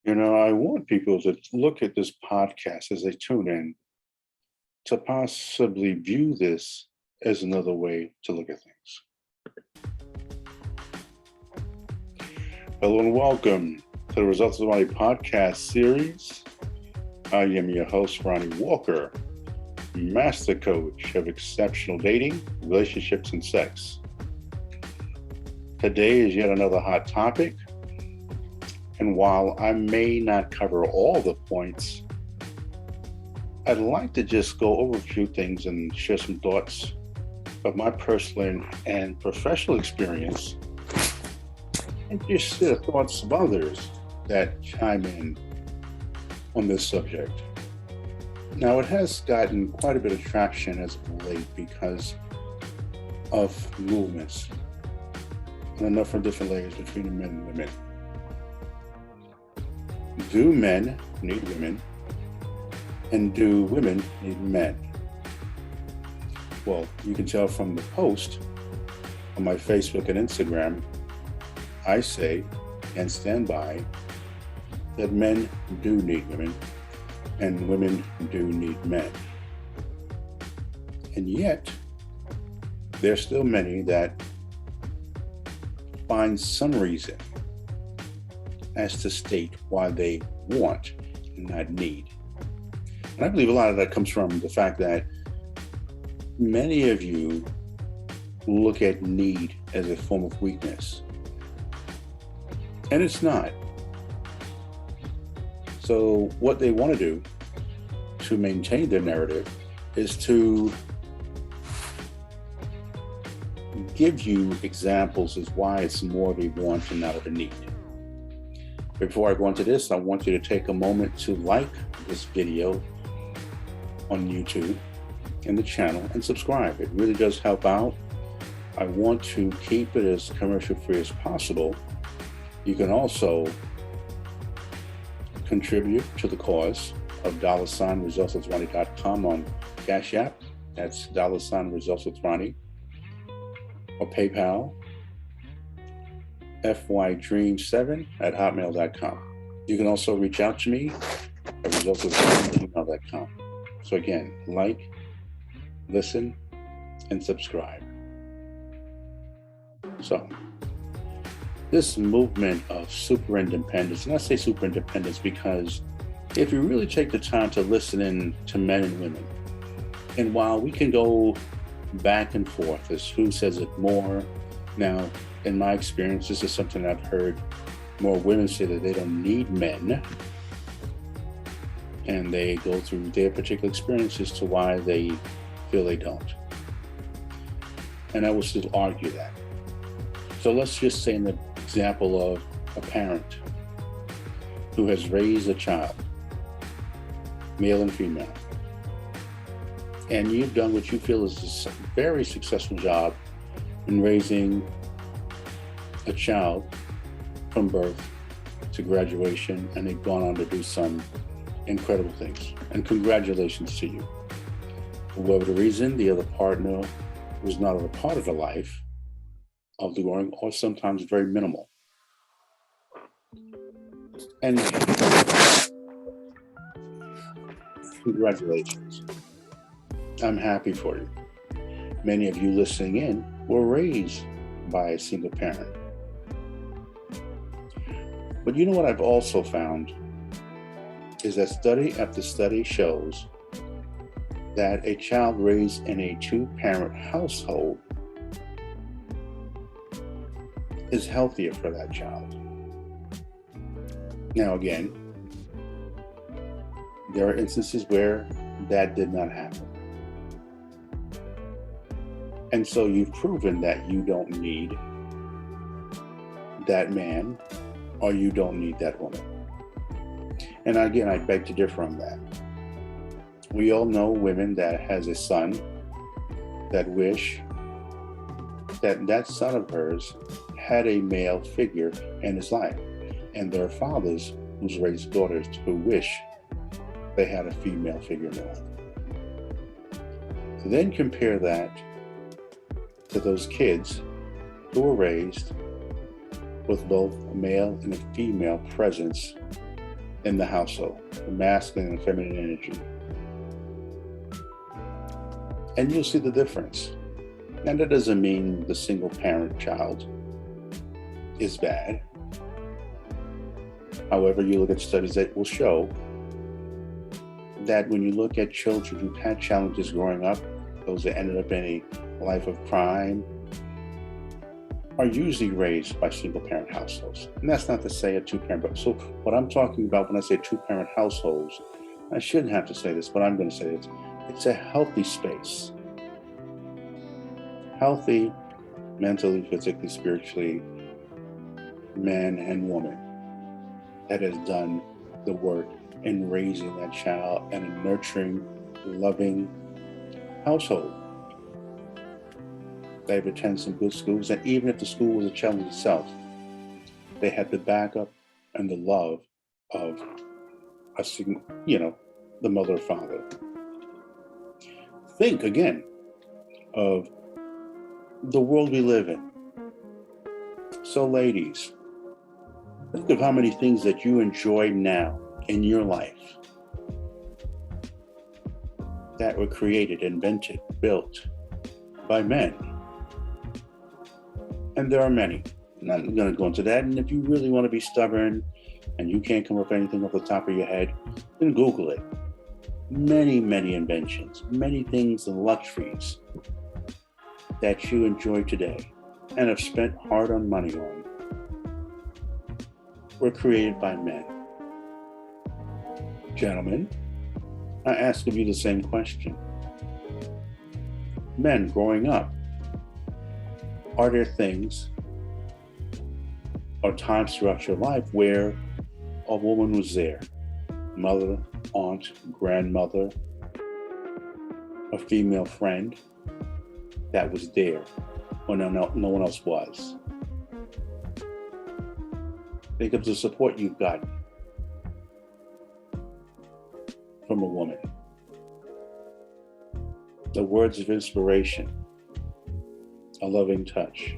I want people to look at this podcast as they tune in to possibly view this as another way to look at things. Hello and welcome to the Results of Ronnie podcast series. I am your host, Ronnie Walker, Master Coach of Exceptional Dating, Relationships, and Sex. Today is yet another hot topic. And while I may not cover all the points, I'd like to just go over a few things and share some thoughts of my personal and professional experience, and just share thoughts of others that chime in on this subject. Now, it has gotten quite a bit of traction as of late because of movements and a number of different layers between the men and women. Do men need women? And do women need men? Well, you can tell from the post on my Facebook and Instagram, I say and stand by that men do need women and women do need men. And yet, there's still many that find some reason as to state why they want and not need. And I believe a lot of that comes from the fact that many of you look at need as a form of weakness. And it's not. So what they want to do to maintain their narrative is to give you examples as why it's more of a want and not of a need. Before I go into this, I want you to take a moment to like this video on YouTube and the channel and subscribe. It really does help out. I want to keep it as commercial free as possible. You can also contribute to the cause of $resultswithronnie.com on Cash App. That's $resultswithronnie, or PayPal, fydream7@hotmail.com. You can also reach out to me at resultswithronnie@gmail.com. So again, like, listen, and subscribe. So, this movement of super independence, and I say super independence because if you really take the time to listen in to men and women, and while we can go back and forth as who says it more, now, in my experience, this is something I've heard more women say that they don't need men, and they go through their particular experiences to why they feel they don't. And I will still argue that. So let's just say an example of a parent who has raised a child, male and female, and you've done what you feel is a very successful job in raising a child from birth to graduation, and they've gone on to do some incredible things. And congratulations to you. For whatever the reason, the other partner was not a part of the life of the growing, or sometimes very minimal. And congratulations. I'm happy for you. Many of you listening in were raised by a single parent. But you know what I've also found is that study after study shows that a child raised in a two-parent household is healthier for that child. Now again, there are instances where that did not happen. And so you've proven that you don't need that man, or you don't need that woman. And again, I beg to differ on that. We all know women that has a son that wish that that son of hers had a male figure in his life, and there are fathers who's raised daughters who wish they had a female figure in their life. So then compare that to those kids who were raised with both a male and a female presence in the household, the masculine and feminine energy. And you'll see the difference. Now, that doesn't mean the single parent child is bad. However, you look at studies that will show that when you look at children who've had challenges growing up, those that ended up in a life of crime, are usually raised by single parent households. And that's not to say a two-parent, but so what I'm talking about when I say two-parent households, I shouldn't have to say this, but I'm going to say it. It's a healthy space. Healthy, mentally, physically, spiritually, man and woman that has done the work in raising that child in a nurturing, loving household. They've attended some good schools, and even if the school was a challenge itself, they had the backup and the love of the mother or father. Think again of the world we live in. So ladies, think of how many things that you enjoy now in your life that were created, invented, built by men. And there are many. I'm not going to go into that. And if you really want to be stubborn and you can't come up with anything off the top of your head, then Google it. Many, many inventions, many things and luxuries that you enjoy today and have spent hard-earned money on were created by men. Gentlemen, I ask of you the same question. Men growing up, are there things or times throughout your life where a woman was there? Mother, aunt, grandmother, a female friend that was there when no one else was. Think of the support you've gotten from a woman. The words of inspiration, a loving touch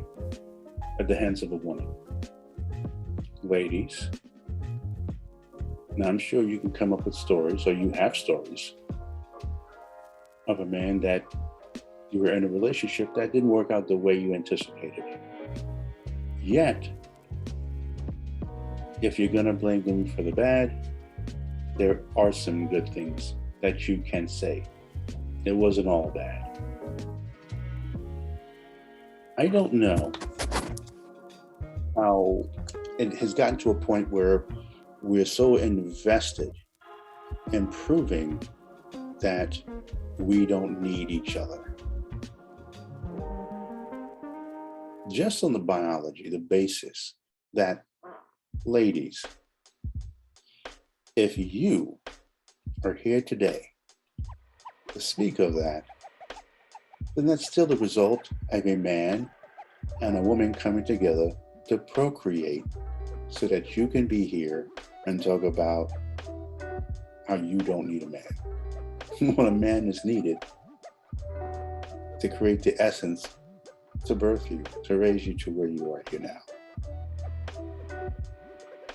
at the hands of a woman. Ladies, now I'm sure you can come up with stories, or you have stories, of a man that you were in a relationship that didn't work out the way you anticipated. Yet, if you're going to blame them for the bad, there are some good things that you can say. It wasn't all bad. I don't know how it has gotten to a point where we're so invested in proving that we don't need each other. Just on the biology, the basis that, ladies, if you are here today to speak of that, then that's still the result of a man and a woman coming together to procreate so that you can be here and talk about how you don't need a man. When a man is needed to create the essence, to birth you, to raise you to where you are here now.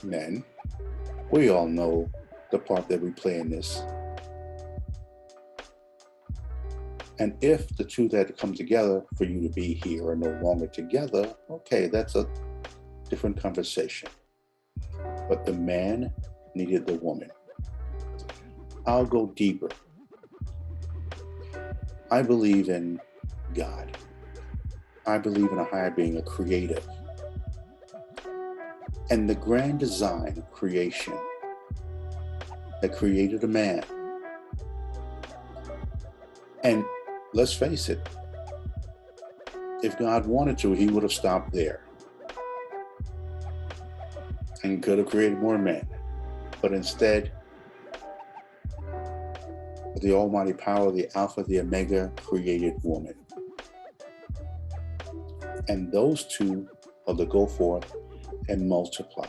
Men, we all know the part that we play in this. And if the two that come together for you to be here are no longer together, okay, that's a different conversation. But the man needed the woman. I'll go deeper. I believe in God. I believe in a higher being, a creator. And the grand design of creation that created a man. And let's face it, if God wanted to, he would have stopped there and could have created more men. But instead, the almighty power, the Alpha, the Omega, created woman. And those two are to go forth and multiply.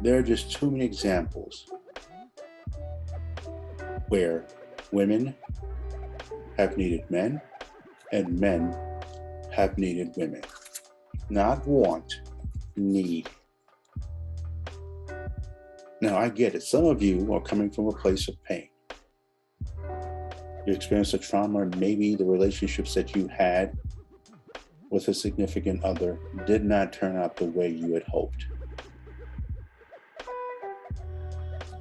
There are just too many examples where women have needed men and men have needed women. Not want, need. Now, I get it. Some of you are coming from a place of pain. You experienced a trauma, and maybe the relationships that you had with a significant other did not turn out the way you had hoped.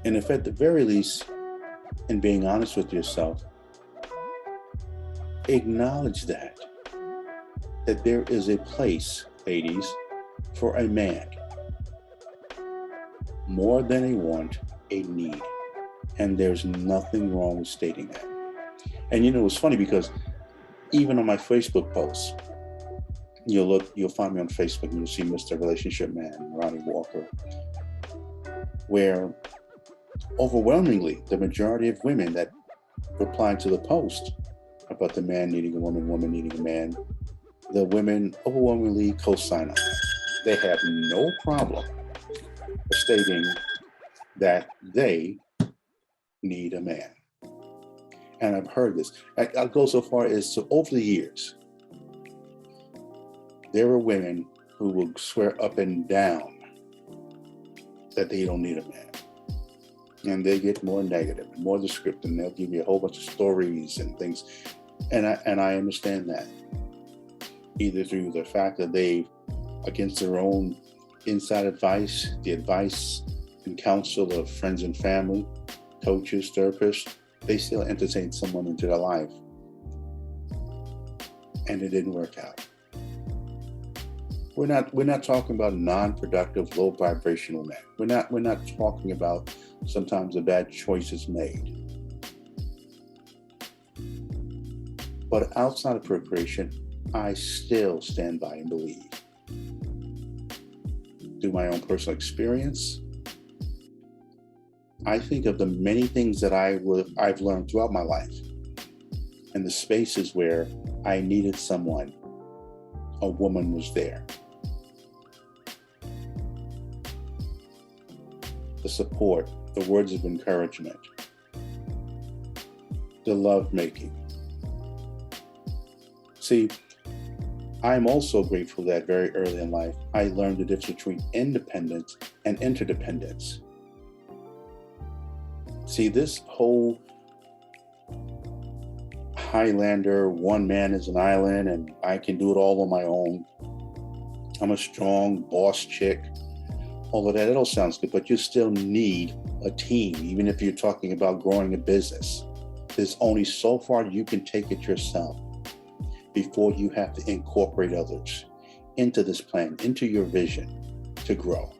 And if at the very least, in being honest with yourself, acknowledge that there is a place, ladies, for a man. More than a want, a need. And there's nothing wrong with stating that. And it's funny because even on my Facebook posts, you'll find me on Facebook and you'll see Mr. Relationship Man, Ronnie Walker, where overwhelmingly the majority of women that reply to the post about the man needing a woman, woman needing a man, the women overwhelmingly co-sign on that. They have no problem stating that they need a man. And I've heard this. I'll go so far as to, over the years, there are women who will swear up and down that they don't need a man. And they get more negative, more descriptive, and they'll give you a whole bunch of stories and things. And I understand that, either through the fact that they, against their own inside advice, the advice and counsel of friends and family, coaches, therapists, they still entertain someone into their life. And it didn't work out. We're not talking about non-productive, low vibrational men. We're not talking about sometimes the bad choices made. But outside of procreation, I still stand by and believe, through my own personal experience, I think of the many things that I've learned throughout my life, and the spaces where I needed someone, a woman was there. The support, the words of encouragement, the love making. See, I'm also grateful that very early in life, I learned the difference between independence and interdependence. See, this whole Highlander, one man is an island and I can do it all on my own. I'm a strong boss chick. All of that, it all sounds good, but you still need a team, even if you're talking about growing a business. There's only so far you can take it yourself before you have to incorporate others into this plan, into your vision to grow.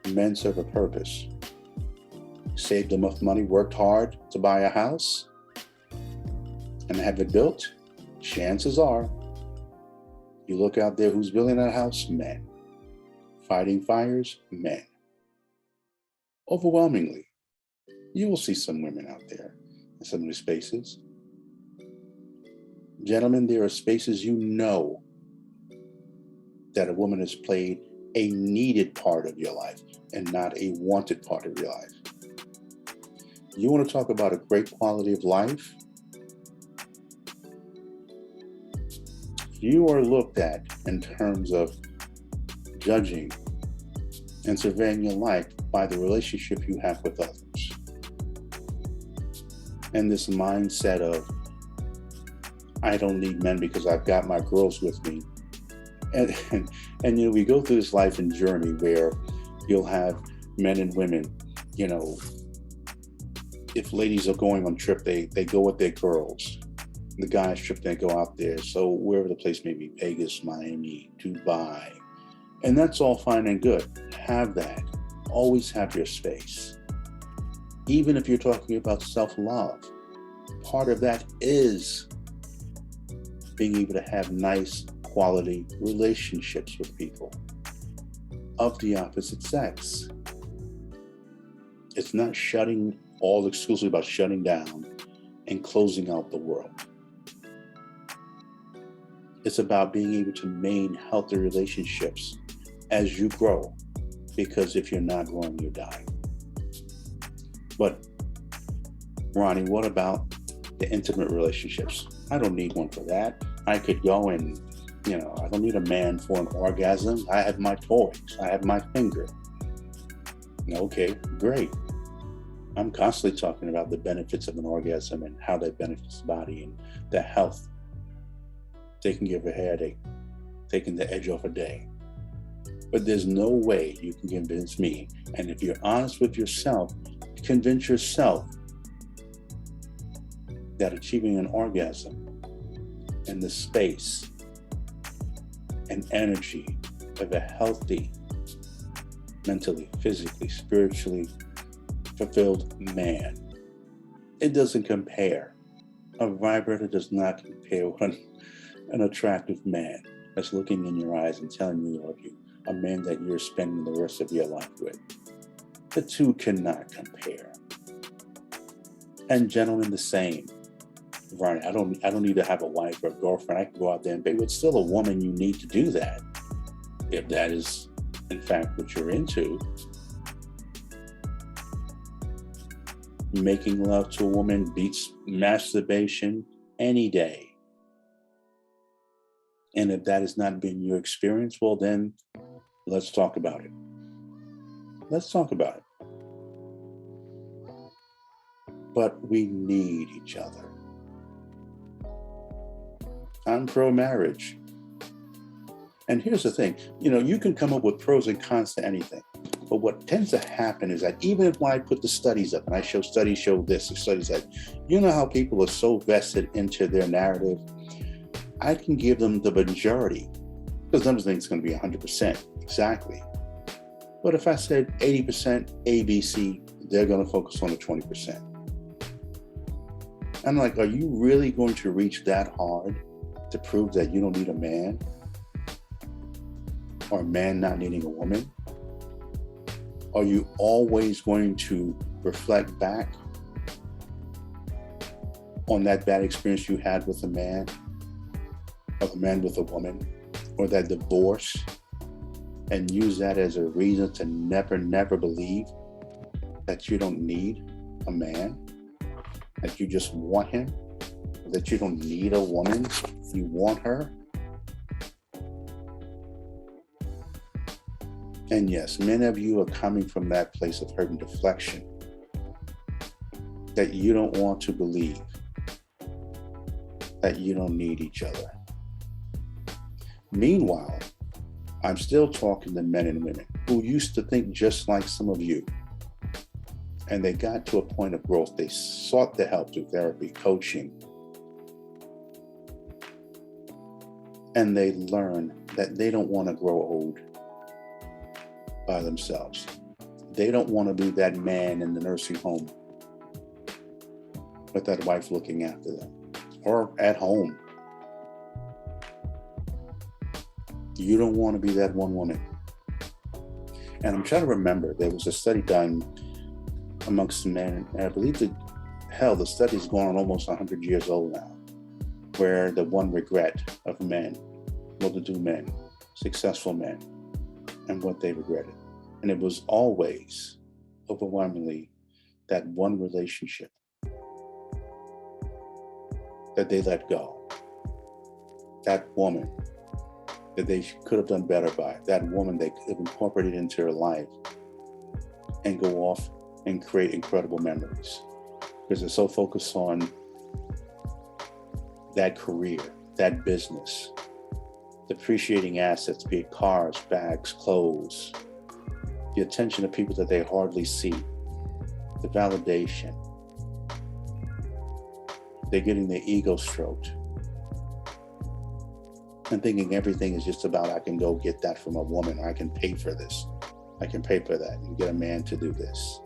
Men serve a purpose. Saved enough money, worked hard to buy a house, and have it built. Chances are, you look out there, who's building that house? Men. Fighting fires? Men. Overwhelmingly, you will see some women out there in some of these spaces. Gentlemen, there are spaces that a woman has played a needed part of your life and not a wanted part of your life. You want to talk about a great quality of life? You are looked at in terms of judging and surveying your life by the relationship you have with others. And this mindset of, I don't need men because I've got my girls with me. And we go through this life and journey where you'll have men and women, if ladies are going on trip, they go with their girls. The guys trip, they go out there. So wherever the place may be, Vegas, Miami, Dubai. And that's all fine and good. Have that. Always have your space. Even if you're talking about self-love, part of that is being able to have nice quality relationships with people of the opposite sex. It's not all exclusively about shutting down and closing out the world. It's about being able to maintain healthy relationships as you grow, because if you're not growing, you're dying. But Ronnie, what about the intimate relationships? I don't need one for that. I could go and I don't need a man for an orgasm. I have my toys. I have my finger. Okay, great. I'm constantly talking about the benefits of an orgasm and how that benefits the body and the health. Taking care of a headache, taking the edge off a day. But there's no way you can convince me. And if you're honest with yourself, convince yourself that achieving an orgasm and the space and energy of a healthy, mentally, physically, spiritually fulfilled man, it doesn't compare. A vibrator does not compare with an attractive man that's looking in your eyes and telling you he loves you, a man that you're spending the rest of your life with. The two cannot compare. And gentlemen, the same. Right, I don't need to have a wife or a girlfriend. I can go out there and be with still a woman. You need to do that if that is in fact what you're into. Making love to a woman beats masturbation any day. And if that has not been your experience, well then let's talk about it. Let's talk about it. But we need each other. I'm pro-marriage. And here's the thing, you can come up with pros and cons to anything. But what tends to happen is that even when I put the studies up and I show studies show this, or studies that, how people are so vested into their narrative, I can give them the majority, because none of things going to be 100% exactly. But if I said 80% ABC, they're going to focus on the 20%. I'm like, are you really going to reach that hard to prove that you don't need a man? Or a man not needing a woman? Are you always going to reflect back on that bad experience you had with a man, or the man with a woman, or that divorce, and use that as a reason to never believe that you don't need a man, that you just want him, that you don't need a woman, you want her? And yes, many of you are coming from that place of hurt and deflection, that you don't want to believe that you don't need each other. Meanwhile, I'm still talking to men and women who used to think just like some of you, and they got to a point of growth. They sought the help through therapy, coaching, and they learned that they don't want to grow old by themselves. They don't want to be that man in the nursing home with that wife looking after them, or at home. You don't want to be that one woman. And I'm trying to remember, there was a study done amongst men, and I believe the study's gone on almost 100 years old now, where the one regret of men, well-to-do men, successful men, and what they regretted. And it was always, overwhelmingly, that one relationship that they let go. That woman that they could have done better by. That woman they could have incorporated into their life and go off and create incredible memories. Because they're so focused on that career, that business, depreciating assets, be it cars, bags, clothes, the attention of people that they hardly see, the validation. They're getting their ego stroked and thinking everything is just about, I can go get that from a woman, or I can pay for this, I can pay for that, and get a man to do this.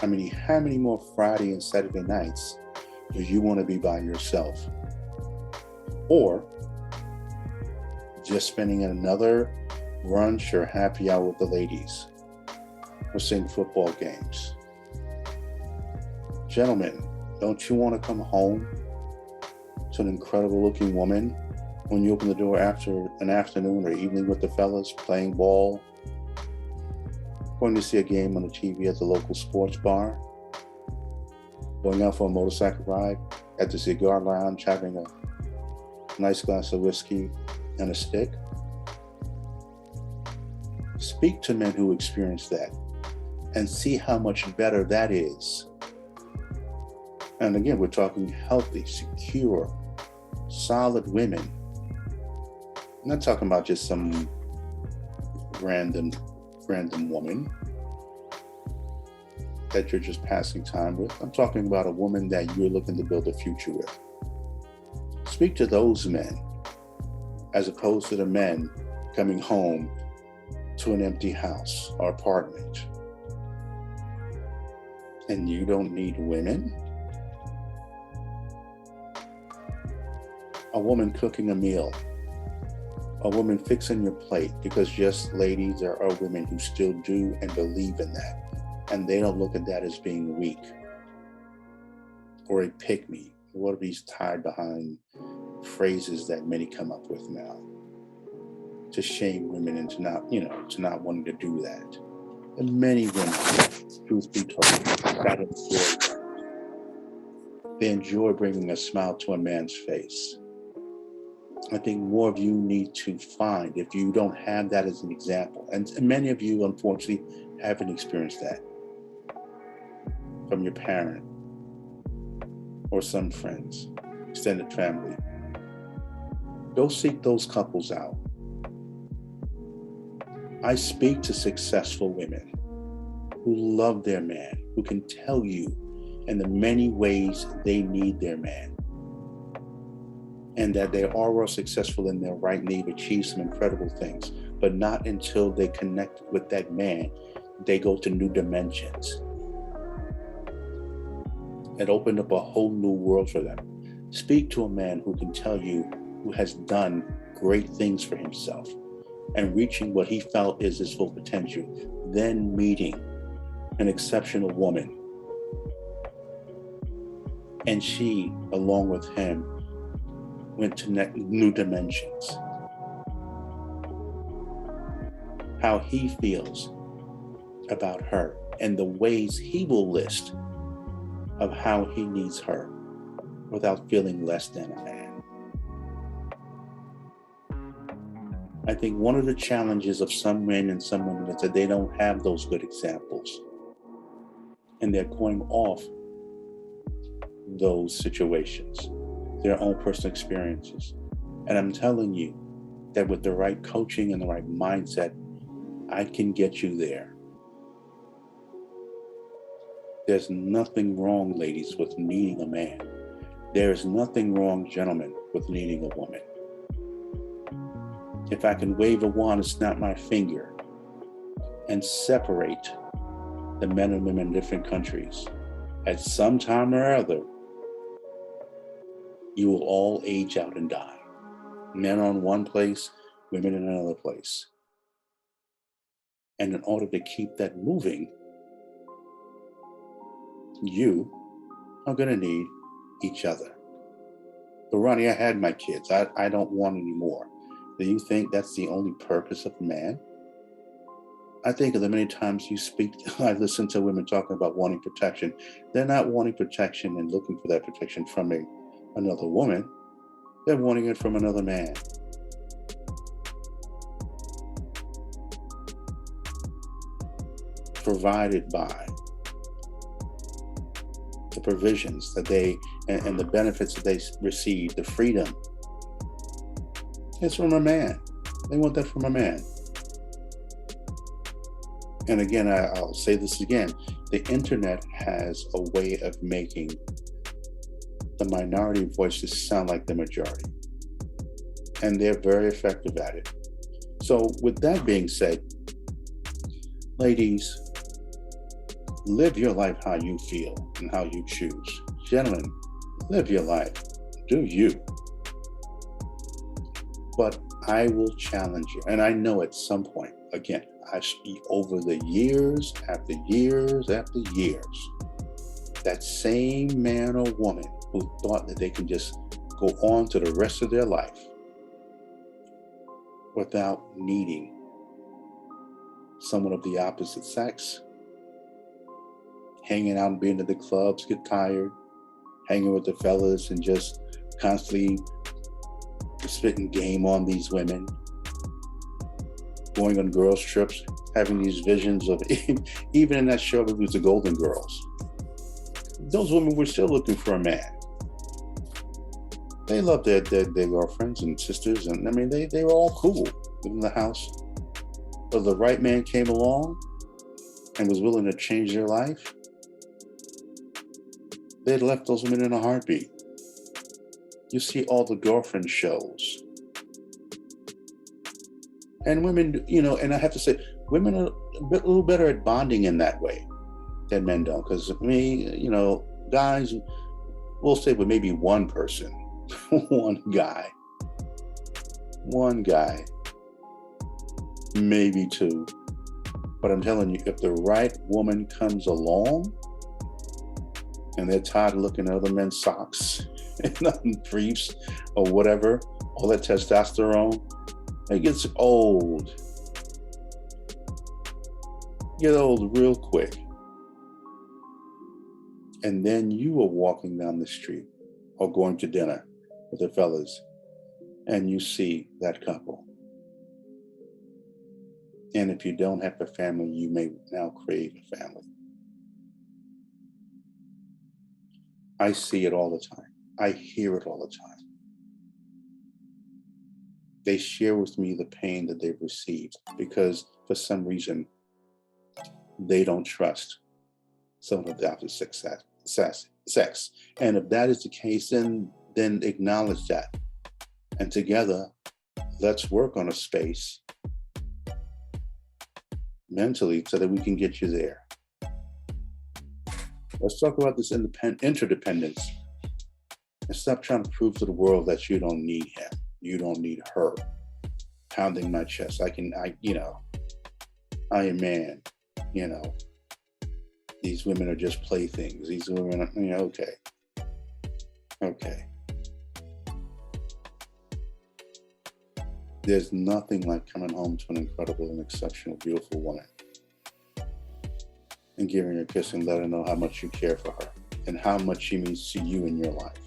I mean, how many more Friday and Saturday nights do you want to be by yourself? Or just spending another brunch or happy hour with the ladies, or seeing football games? Gentlemen, don't you want to come home to an incredible looking woman when you open the door after an afternoon or evening with the fellas, playing ball, going to see a game on the TV at the local sports bar, going out for a motorcycle ride at the cigar lounge, having nice glass of whiskey, and a stick. Speak to men who experience that and see how much better that is. And again, we're talking healthy, secure, solid women. I'm not talking about just some random woman that you're just passing time with. I'm talking about a woman that you're looking to build a future with. Speak to those men as opposed to the men coming home to an empty house or apartment. And you don't need women? A woman cooking a meal, a woman fixing your plate, because yes, ladies, there are women who still do and believe in that. And they don't look at that as being weak or a pick-me. What are these tied behind phrases that many come up with now to shame women into not wanting to do that? And many women, truth be told, that enjoy that. They enjoy bringing a smile to a man's face. I think more of you need to find, if you don't have that as an example, and many of you, unfortunately, haven't experienced that from your parent or some friends, extended family. Go seek those couples out. I speak to successful women who love their man, who can tell you in the many ways they need their man, and that they are successful in their right and they've achieved some incredible things, but not until they connect with that man, they go to new dimensions. It opened up a whole new world for them. Speak to a man who can tell you who has done great things for himself and reaching what he felt is his full potential, then meeting an exceptional woman. And she, along with him, went to new dimensions. How he feels about her and the ways he will list of how he needs her without feeling less than a man. I think one of the challenges of some men and some women is that they don't have those good examples. And they're going off those situations, their own personal experiences. And I'm telling you that with the right coaching and the right mindset, I can get you there. There's nothing wrong, ladies, with needing a man. There's nothing wrong, gentlemen, with needing a woman. If I can wave a wand and snap my finger and separate the men and women in different countries, at some time or other, you will all age out and die. Men on one place, women in another place. And in order to keep that moving, you are going to need each other. But Ronnie, I had my kids. I don't want any more. Do you think that's the only purpose of man? I think of the many times I listen to women talking about wanting protection. They're not wanting protection and looking for that protection from another woman. They're wanting it from another man. Provided by the provisions that they and the benefits that they receive, the freedom. It's from a man. They want that from a man. And again, I'll say this again, the internet has a way of making the minority voices sound like the majority. And they're very effective at it. So with that being said, ladies, live your life how you feel and how you choose. Gentlemen, live your life. Do you. But I will challenge you. And I know at some point, again, I speak over the years after years after years, that same man or woman who thought that they can just go on to the rest of their life without needing someone of the opposite sex, hanging out and being at the clubs, get tired, hanging with the fellas and just constantly spitting game on these women, going on girls' trips, having these visions of, even in that show, it was the Golden Girls. Those women were still looking for a man. They loved their girlfriends and sisters, and I mean, they were all cool in the house. But the right man came along and was willing to change their life, they'd left those women in a heartbeat. You see all the girlfriend shows. And women, and I have to say, women are a little better at bonding in that way than men don't. Because me, guys, we'll stay with maybe one person, one guy, maybe two. But I'm telling you, if the right woman comes along and they're tired of looking at other men's socks and briefs or whatever, all that testosterone, it gets old. Get old real quick. And then you are walking down the street or going to dinner with the fellas and you see that couple. And if you don't have a family, you may now crave a family. I see it all the time. I hear it all the time. They share with me the pain that they've received because for some reason, they don't trust someone of the opposite sex. And if that is the case, then acknowledge that. And together, let's work on a space mentally so that we can get you there. Let's talk about this interdependence and stop trying to prove to the world that you don't need him. You don't need her. Pounding my chest. I am man. These women are just playthings. These women are, okay. There's nothing like coming home to an incredible and exceptional, beautiful woman and giving her a kiss and letting her know how much you care for her and how much she means to you in your life.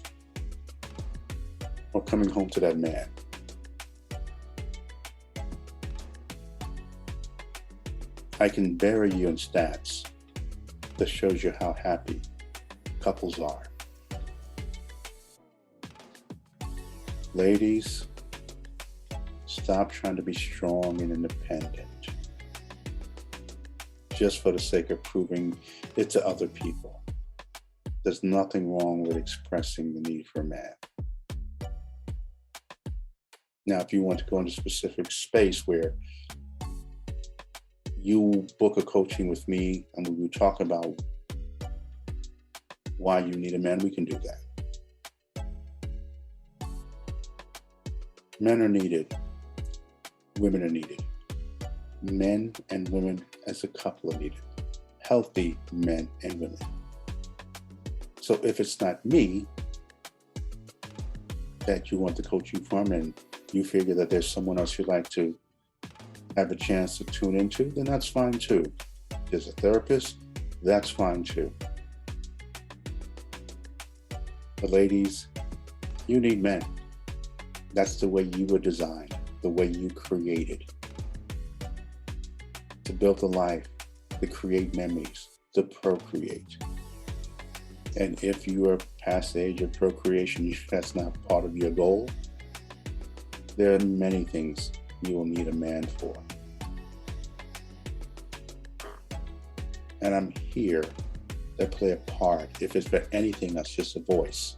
Or coming home to that man. I can bury you in stats that shows you how happy couples are. Ladies, stop trying to be strong and independent just for the sake of proving it to other people. There's nothing wrong with expressing the need for a man. Now, if you want to go into a specific space where you book a coaching with me and we will talk about why you need a man, we can do that. Men are needed. Women are needed. Men and women as a couple are needed. Healthy men and women. So if it's not me that you want the coaching from and you figure that there's someone else you'd like to have a chance to tune into, then that's fine too. If there's a therapist, that's fine too. But ladies, you need men. That's the way you were designed, the way you created. To build a life, to create memories, to procreate. And if you are past the age of procreation, that's not part of your goal, there are many things you will need a man for. And I'm here to play a part, if it's for anything else, just a voice,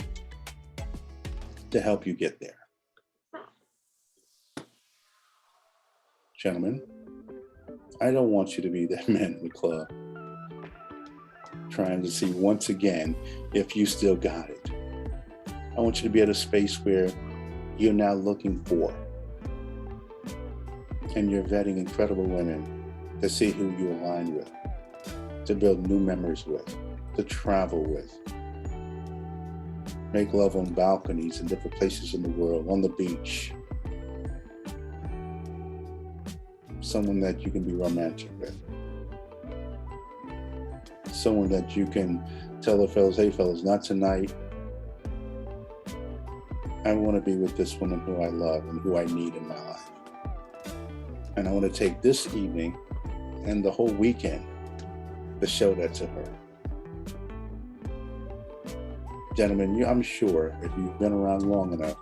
to help you get there. Gentlemen, I don't want you to be that man in the club trying to see once again if you still got it. I want you to be at a space where you're now looking for and you're vetting incredible women to see who you align with, to build new memories with, to travel with, make love on balconies in different places in the world, on the beach. Someone that you can be romantic with. Someone that you can tell the fellas, hey fellas, not tonight. I want to be with this woman who I love and who I need in my life. And I want to take this evening and the whole weekend to show that to her. Gentlemen, I'm sure if you've been around long enough,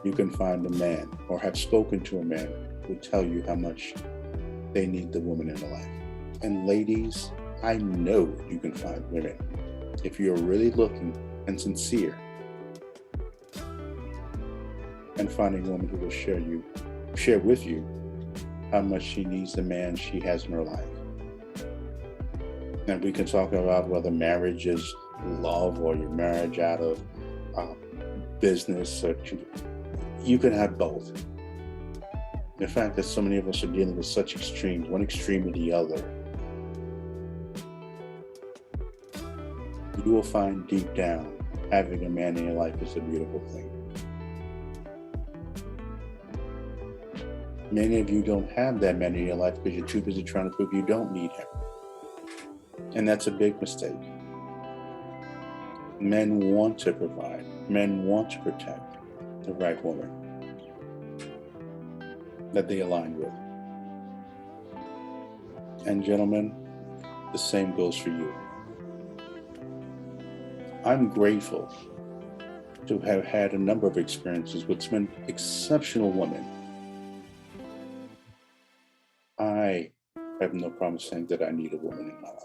you can find a man or have spoken to a man who will tell you how much they need the woman in their life. And ladies, I know you can find women if you're really looking and sincere, and finding a woman who will share with you how much she needs the man she has in her life. And we can talk about whether marriage is love or your marriage out of business. Or you can have both. The fact that so many of us are dealing with such extremes, one extreme or the other, you will find deep down having a man in your life is a beautiful thing. Many of you don't have that man in your life because you're too busy trying to prove you don't need him. And that's a big mistake. Men want to provide. Men want to protect the right woman that they align with. And gentlemen, the same goes for you. I'm grateful to have had a number of experiences with some exceptional women. I have no problem saying that I need a woman in my life.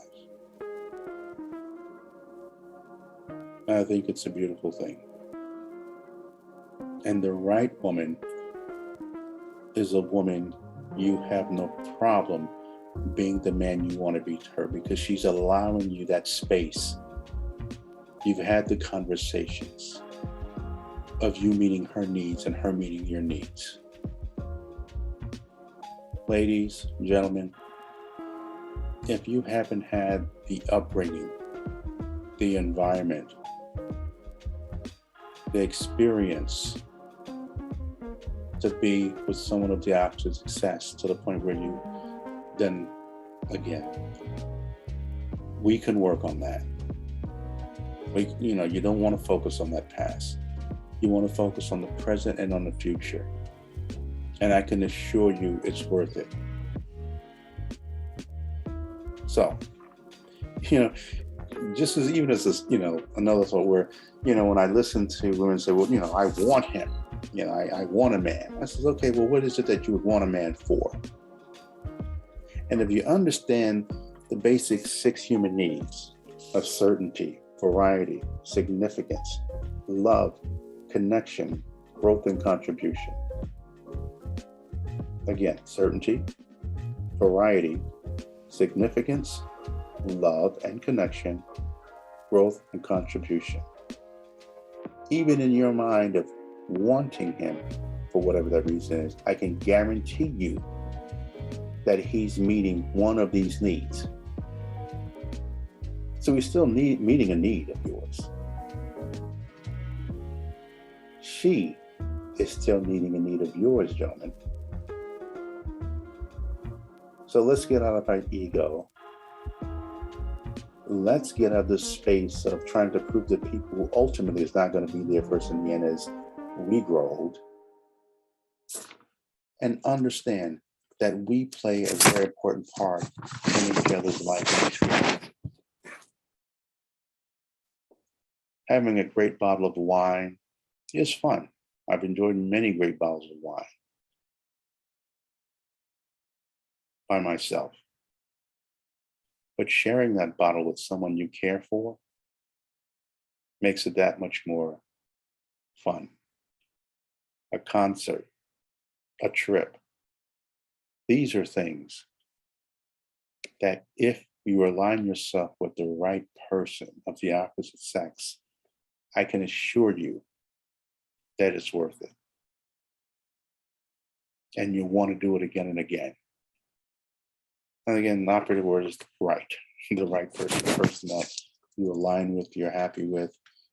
I think it's a beautiful thing. And the right woman is a woman you have no problem being the man you want to be to her, because she's allowing you that space. You've had the conversations of you meeting her needs and her meeting your needs. Ladies, gentlemen, if you haven't had the upbringing, the environment, the experience to be with someone of the opposite sex to the point where then again, we can work on that. You don't want to focus on that past. You want to focus on the present and on the future. And I can assure you it's worth it. So, just as even as this, another thought where, when I listen to women say, well, I want him, I want a man. I says, okay, well, what is it that you would want a man for? And if you understand the basic 6 human needs of certainty, variety, significance, love, connection, growth, and contribution. Again, certainty, variety, significance, love and connection, growth and contribution. Even in your mind of wanting him for whatever that reason is, I can guarantee you that he's meeting one of these needs. So he's still meeting a need of yours. She is still meeting a need of yours, gentlemen. So let's get out of our ego. Let's get out of this space of trying to prove to people who ultimately is not going to be there first in the end as we grow old. And understand that we play a very important part in each other's life. Having a great bottle of wine is fun. I've enjoyed many great bottles of wine by myself. But sharing that bottle with someone you care for makes it that much more fun. A concert, a trip. These are things that if you align yourself with the right person of the opposite sex, I can assure you that it's worth it. And you'll want to do it again and again. And again, the operative word is right. The right person, the person that you align with, you're happy with,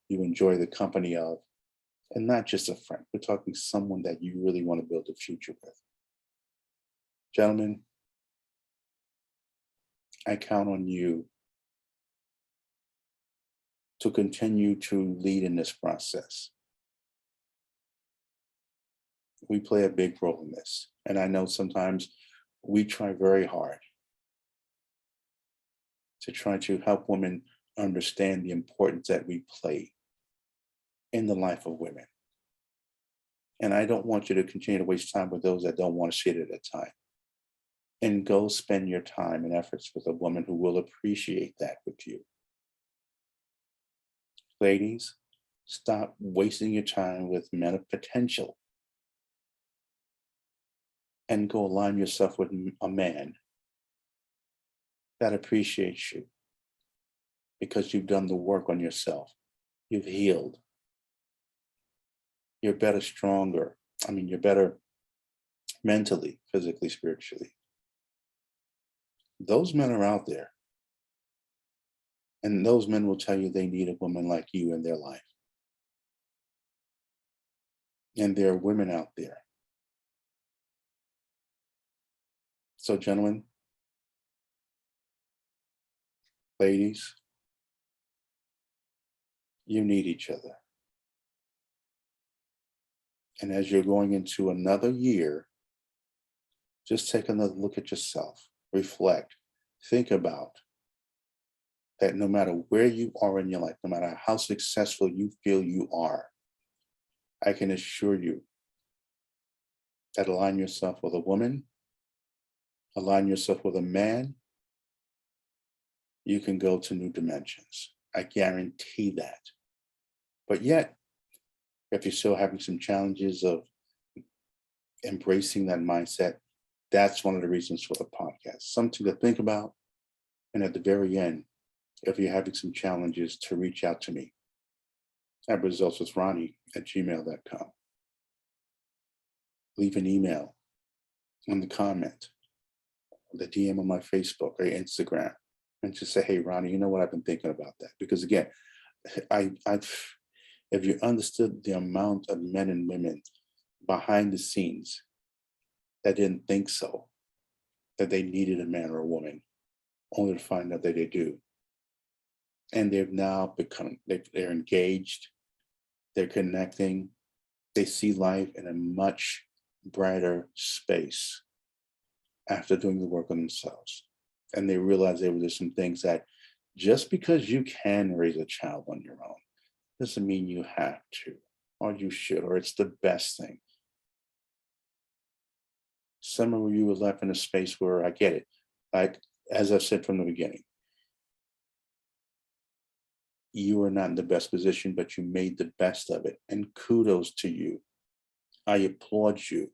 you enjoy the company of, and not just a friend. We're talking someone that you really want to build a future with. Gentlemen, I count on you to continue to lead in this process. we play a big role in this. And I know sometimes we try very hard to try to help women understand the importance that we play in the life of women. And I don't want you to continue to waste time with those that don't want to see it at a time. And go spend your time and efforts with a woman who will appreciate that with you. Ladies, stop wasting your time with men of potential and go align yourself with a man that appreciates you because you've done the work on yourself. You've healed. You're better, stronger. You're better mentally, physically, spiritually. Those men are out there. And those men will tell you they need a woman like you in their life. And there are women out there. So, gentlemen, ladies, you need each other. And as you're going into another year, just take another look at yourself, reflect, think about that no matter where you are in your life, no matter how successful you feel you are, I can assure you that align yourself with a woman, align yourself with a man, you can go to new dimensions. I guarantee that. But yet, if you're still having some challenges of embracing that mindset, that's one of the reasons for the podcast. Something to think about. And at the very end, if you're having some challenges, to reach out to me at resultswithronnie@gmail.com. Leave an email on the comment, the DM on my Facebook or Instagram, and just say, hey, Ronnie, you know what? I've been thinking about that. Because again, if you understood the amount of men and women behind the scenes that didn't think so, that they needed a man or a woman, only to find out that they do. And they've now become, they're engaged, they're connecting, they see life in a much brighter space after doing the work on themselves. And they realize there were some things that just because you can raise a child on your own doesn't mean you have to, or you should, or it's the best thing. Some of you were left in a space where I get it. Like, as I've said from the beginning, you are not in the best position, but you made the best of it. And kudos to you. I applaud you.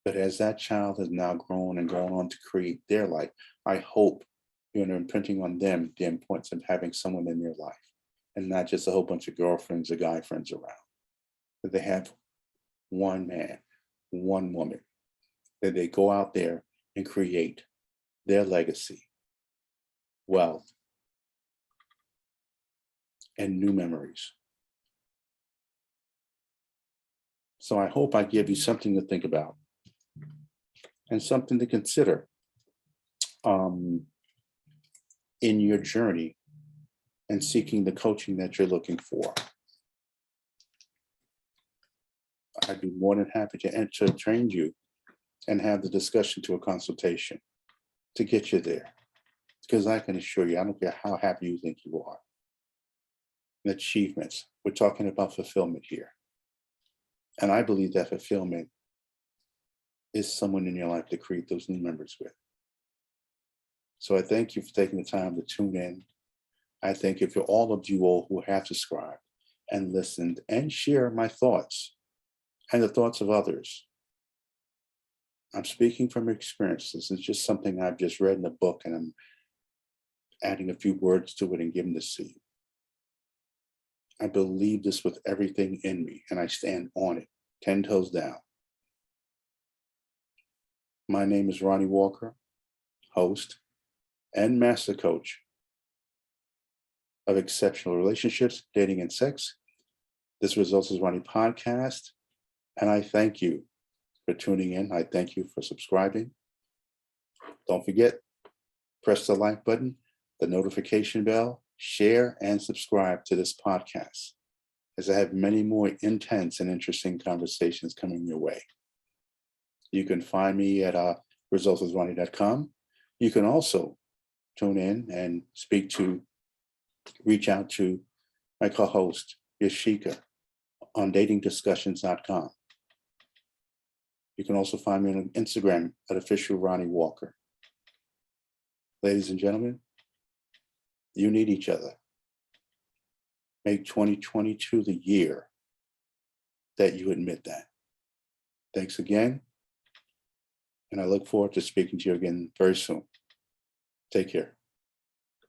But as that child has now grown and gone on to create their life, I hope you're imprinting on them the importance of having someone in their life and not just a whole bunch of girlfriends or guy friends around. That they have one man, one woman, that they go out there and create their legacy, wealth, and new memories. So I hope I give you something to think about and something to consider in your journey and seeking the coaching that you're looking for. I'd be more than happy to train you and have the discussion to a consultation to get you there. Because I can assure you, I don't care how happy you think you are. The achievements, we're talking about fulfillment here. And I believe that fulfillment is someone in your life to create those new members with. So I thank you for taking the time to tune in. I thank you for all of you all who have subscribed and listened and share my thoughts and the thoughts of others. I'm speaking from experience. This is just something I've just read in a book, and I'm adding a few words to it and giving this to you. I believe this with everything in me, and I stand on it, 10 toes down. My name is Ronnie Walker, host and master coach of exceptional relationships, dating, and sex. This Results with Ronnie podcast, and I thank you for tuning in. I thank you for subscribing. Don't forget, press the like button, the notification bell, share, and subscribe to this podcast. as I have many more intense and interesting conversations coming your way. You can find me at resultswithronnie.com. You can also tune in and reach out to my co-host, Yashika, on datingdiscussions.com. You can also find me on Instagram at official Ronnie Walker. Ladies and gentlemen, you need each other. Make 2022 the year that you admit that. Thanks again. And I look forward to speaking to you again very soon. Take care.